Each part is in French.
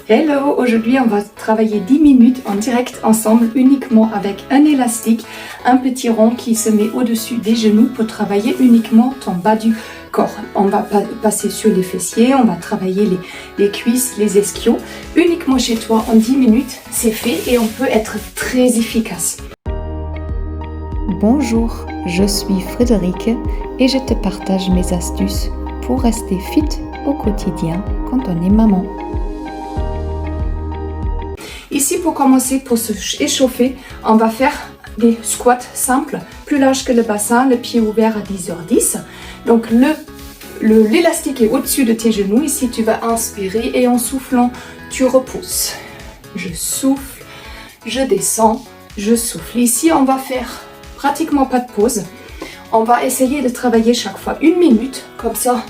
Hello, aujourd'hui on va travailler 10 minutes en direct ensemble uniquement avec un élastique, un petit rond qui se met au-dessus des genoux pour travailler uniquement ton bas du corps. On va passer sur les fessiers, on va travailler les cuisses, les ischios. Uniquement chez toi en 10 minutes, c'est fait et on peut être très efficace. Bonjour, je suis Frédérique et je te partage mes astuces pour rester fit au quotidien quand on est maman. Ici, pour commencer, pour se échauffer, on va faire des squats simples, plus larges que le bassin, le pied ouvert à 10h10. Donc, l'élastique est au-dessus de tes genoux. Ici, tu vas inspirer et en soufflant, tu repousses. Je souffle, je descends, je souffle. Ici, on va faire pratiquement pas de pause. On va essayer de travailler chaque fois 1 minute. Comme ça,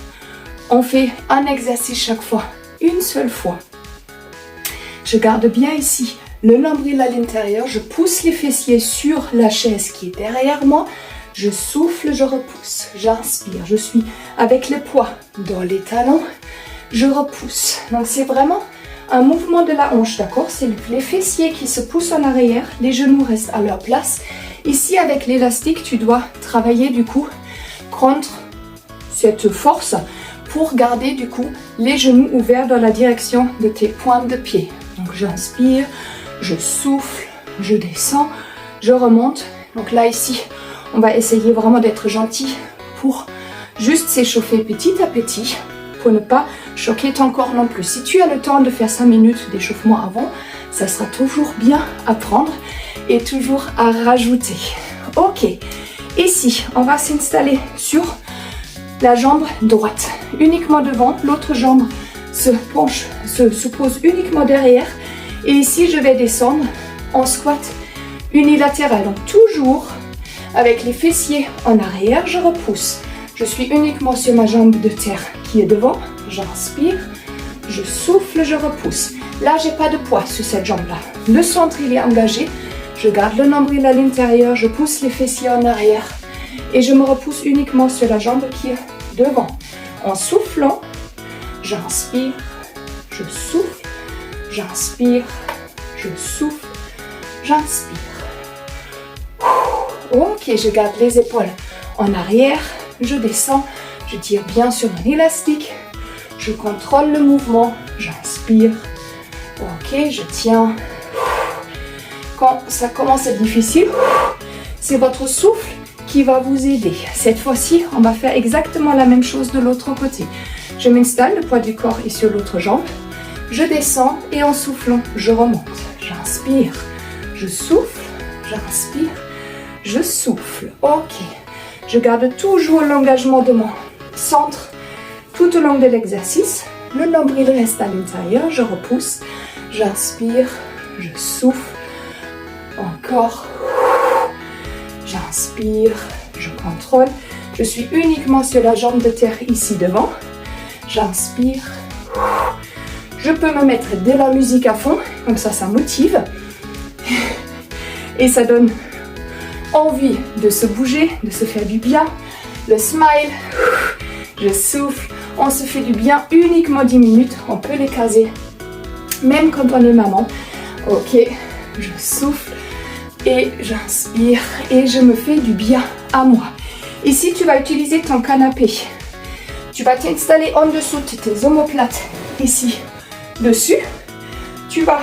on fait un exercice chaque fois, une seule fois. Je garde bien ici le nombril à l'intérieur, je pousse les fessiers sur la chaise qui est derrière moi, je souffle, je repousse, j'inspire, je suis avec le poids dans les talons, je repousse. Donc c'est vraiment un mouvement de la hanche, d'accord? C'est les fessiers qui se poussent en arrière, les genoux restent à leur place. Ici avec l'élastique, tu dois travailler du coup contre cette force pour garder du coup les genoux ouverts dans la direction de tes pointes de pied. Donc j'inspire, je souffle, je descends, je remonte. Donc là ici, on va essayer vraiment d'être gentil pour juste s'échauffer petit à petit pour ne pas choquer ton corps non plus. Si tu as le temps de faire 5 minutes d'échauffement avant, ça sera toujours bien à prendre et toujours à rajouter. Ok, ici, on va s'installer sur la jambe droite, uniquement devant, l'autre jambe se pose uniquement derrière. Et ici, je vais descendre en squat unilatéral. Donc toujours avec les fessiers en arrière, je repousse. Je suis uniquement sur ma jambe de terre qui est devant. J'inspire, je souffle, je repousse. Là, j'ai pas de poids sur cette jambe-là. Le centre, il est engagé. Je garde le nombril à l'intérieur, je pousse les fessiers en arrière. Et je me repousse uniquement sur la jambe qui est devant. En soufflant, j'inspire, je souffle, j'inspire, je souffle, j'inspire. Ok, je garde les épaules en arrière, je descends, je tire bien sur mon élastique, je contrôle le mouvement, j'inspire. Ok, je tiens. Quand ça commence à être difficile, c'est votre souffle qui va vous aider. Cette fois-ci, on va faire exactement la même chose de l'autre côté. Je m'installe, le poids du corps est sur l'autre jambe. Je descends et en soufflant, je remonte. J'inspire, je souffle, j'inspire, je souffle. Ok. Je garde toujours l'engagement de mon centre tout au long de l'exercice. Le nombril reste à l'intérieur, je repousse, j'inspire, je souffle. Encore. J'inspire, je contrôle. Je suis uniquement sur la jambe de terre ici devant. J'inspire. Je peux me mettre de la musique à fond, comme ça motive. Et ça donne envie de se bouger, de se faire du bien. Le smile. Je souffle. On se fait du bien uniquement 10 minutes. On peut les caser, même quand on est maman. Ok, je souffle. Et j'inspire et je me fais du bien à moi. Ici, tu vas utiliser ton canapé. Tu vas t'installer en dessous de tes omoplates, ici, dessus. Tu vas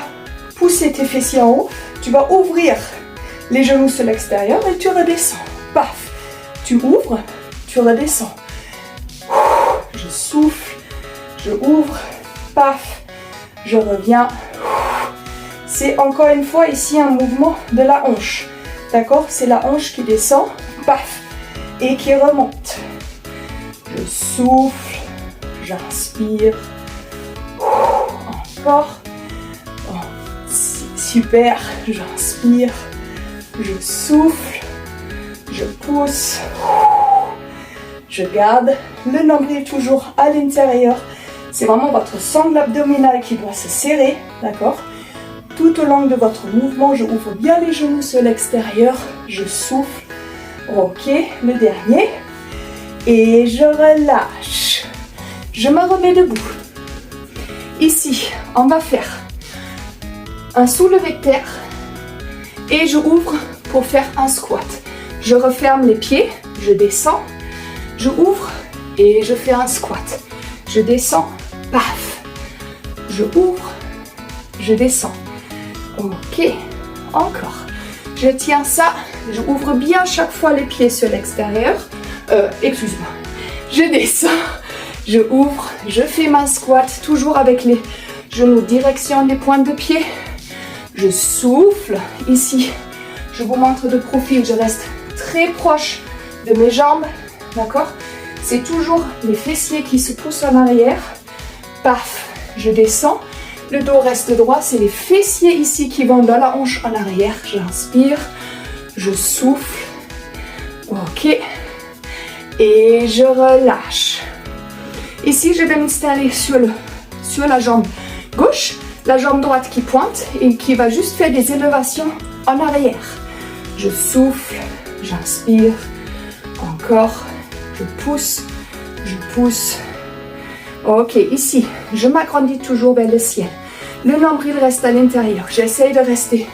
pousser tes fessiers en haut. Tu vas ouvrir les genoux sur l'extérieur et tu redescends. Paf! Tu ouvres, tu redescends. Je souffle, je ouvre, paf! Je reviens. C'est encore une fois ici un mouvement de la hanche. D'accord? C'est la hanche qui descend, paf, et qui remonte. Je souffle, j'inspire. Encore. Oh, super, j'inspire. Je souffle, je pousse. Je garde le nombril toujours à l'intérieur. C'est vraiment votre sangle abdominale qui doit se serrer, d'accord? Tout au long de votre mouvement, je ouvre bien les genoux sur l'extérieur, je souffle. Ok, le dernier. Et je relâche. Je me remets debout. ici, on va faire un soulevé de terre et je ouvre pour faire un squat. Je referme les pieds, je descends, je ouvre et je fais un squat. Je descends, paf, je ouvre, je descends. Ok, encore. Je tiens ça, je ouvre bien chaque fois les pieds sur l'extérieur. Excuse-moi. Je descends, je ouvre, je fais ma squat, toujours avec les genoux direction des pointes de pied. Je souffle. Ici, je vous montre de profil, je reste très proche de mes jambes. D'accord? C'est toujours les fessiers qui se poussent en arrière. Paf, je descends. Le dos reste droit, c'est les fessiers ici qui vont dans la hanche en arrière. J'inspire, je souffle. Ok. Et je relâche. Ici, je vais m'installer sur la jambe gauche, la jambe droite qui pointe et qui va juste faire des élévations en arrière. Je souffle, j'inspire, encore, je pousse. Ok, ici, je m'agrandis toujours vers le ciel. Le nombril reste à l'intérieur. J'essaie de rester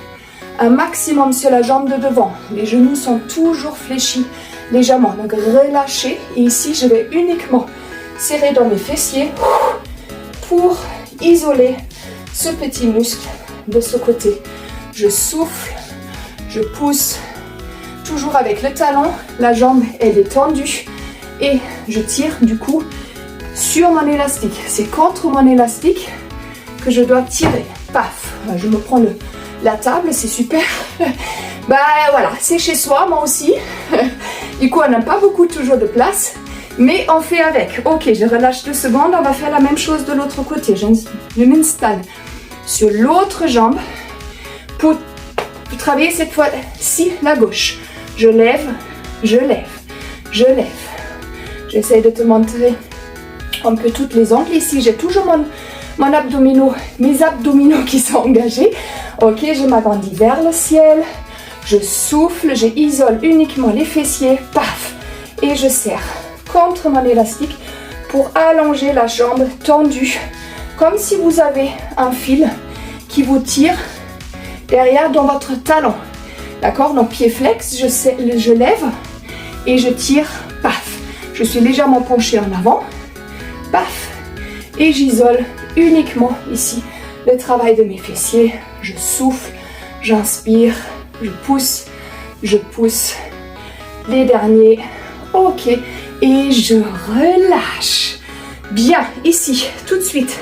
un maximum sur la jambe de devant. Les genoux sont toujours fléchis légèrement. Donc relâchez. Et ici, je vais uniquement serrer dans mes fessiers pour isoler ce petit muscle de ce côté. Je souffle, je pousse. Toujours avec le talon. La jambe, elle est tendue. Et je tire du coup sur mon élastique. C'est contre mon élastique que je dois tirer. Paf, je me prends la table, c'est super. Bah voilà, c'est chez soi, moi aussi. Du coup, on n'a pas beaucoup toujours de place, mais on fait avec. Ok, je relâche 2 secondes, on va faire la même chose de l'autre côté. Je m'installe sur l'autre jambe pour travailler cette fois-ci la gauche. Je lève, je lève, je lève. J'essaie de te montrer un peu toutes les angles. Ici, j'ai toujours mes abdominaux qui sont engagés. Ok, je m'agrandis vers le ciel. Je souffle, je isole uniquement les fessiers. Paf! Et je serre contre mon élastique pour allonger la jambe tendue. Comme si vous avez un fil qui vous tire derrière dans votre talon. D'accord? Donc, pied flex, je lève et je tire. Paf! Je suis légèrement penchée en avant. Paf! Et j'isole uniquement ici le travail de mes fessiers. Je souffle, j'inspire, je pousse. Les derniers. Ok. Et je relâche. Bien. Ici, tout de suite.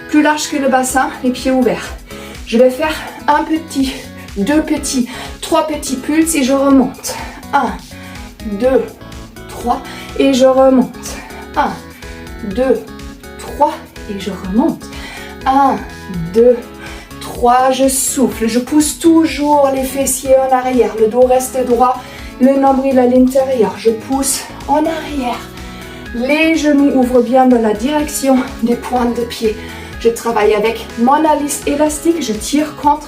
Plus large que le bassin, les pieds ouverts. Je vais faire un petit, 2 petits, 3 petits pulses et je remonte. 1, 2, 3 et je remonte. 1, 2, 3 et je remonte. 1, 2, 3, je souffle. Je pousse toujours les fessiers en arrière. Le dos reste droit, le nombril à l'intérieur. Je pousse en arrière. Les genoux ouvrent bien dans la direction des pointes de pied. Je travaille avec mon élastique, je tire contre.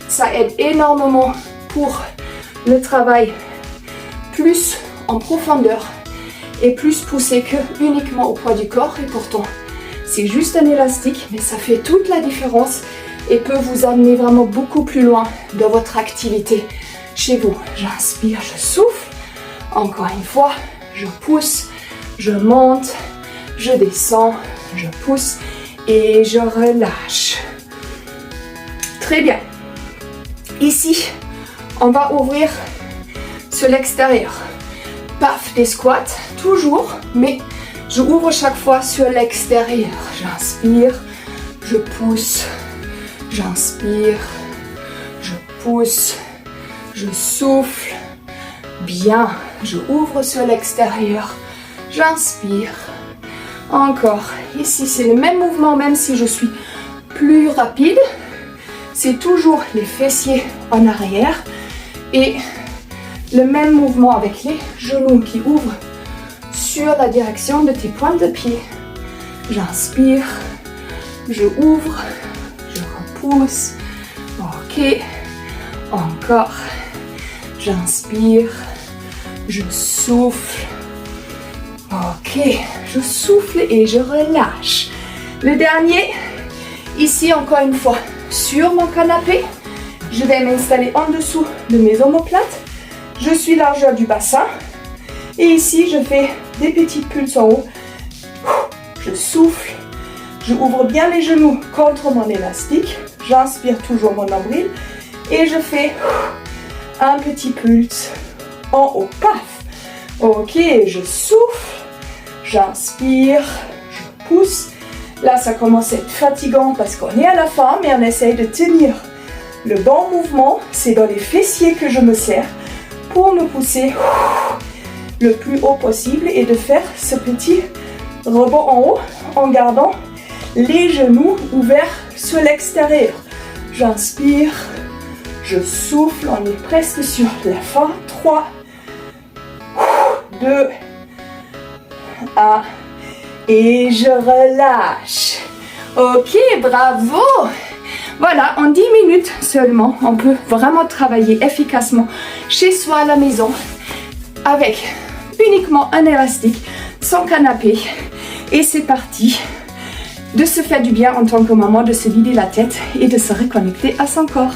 Ça aide énormément pour le travail plus en profondeur et plus poussé que uniquement au poids du corps. Et pourtant, c'est juste un élastique, mais ça fait toute la différence et peut vous amener vraiment beaucoup plus loin dans votre activité chez vous. J'inspire, je souffle. Encore une fois, je pousse, je monte, je descends, je pousse et je relâche. Très bien. Ici, on va ouvrir sur l'extérieur. Paf, des squats, toujours, mais je ouvre chaque fois sur l'extérieur. J'inspire, je pousse, j'inspire, je pousse, je souffle. Bien, je ouvre sur l'extérieur, j'inspire. Encore, ici c'est le même mouvement même si je suis plus rapide. C'est toujours les fessiers en arrière et le même mouvement avec les genoux qui ouvrent sur la direction de tes pointes de pied. J'inspire, je ouvre, je repousse. Ok, encore. J'inspire, je souffle. Ok, je souffle et je relâche. Le dernier, Ici, encore une fois, sur mon canapé, je vais m'installer en dessous de mes omoplates. Je suis largeur du bassin. Et ici, je fais des petites pulses en haut. Je souffle. Je ouvre bien les genoux contre mon élastique. J'inspire toujours mon nombril. Et je fais un petit pulse en haut. Paf. Ok, je souffle. J'inspire. Je pousse. Là, ça commence à être fatigant parce qu'on est à la fin, mais on essaye de tenir le bon mouvement. C'est dans les fessiers que je me serre pour me pousser le plus haut possible et de faire ce petit rebond en haut en gardant les genoux ouverts sur l'extérieur. J'inspire, je souffle, on est presque sur la fin. 3, 2, 1 et je relâche. Ok, bravo! Voilà, en 10 minutes seulement, on peut vraiment travailler efficacement chez soi à la maison avec uniquement un élastique, son canapé et c'est parti de se faire du bien en tant que maman, de se vider la tête et de se reconnecter à son corps.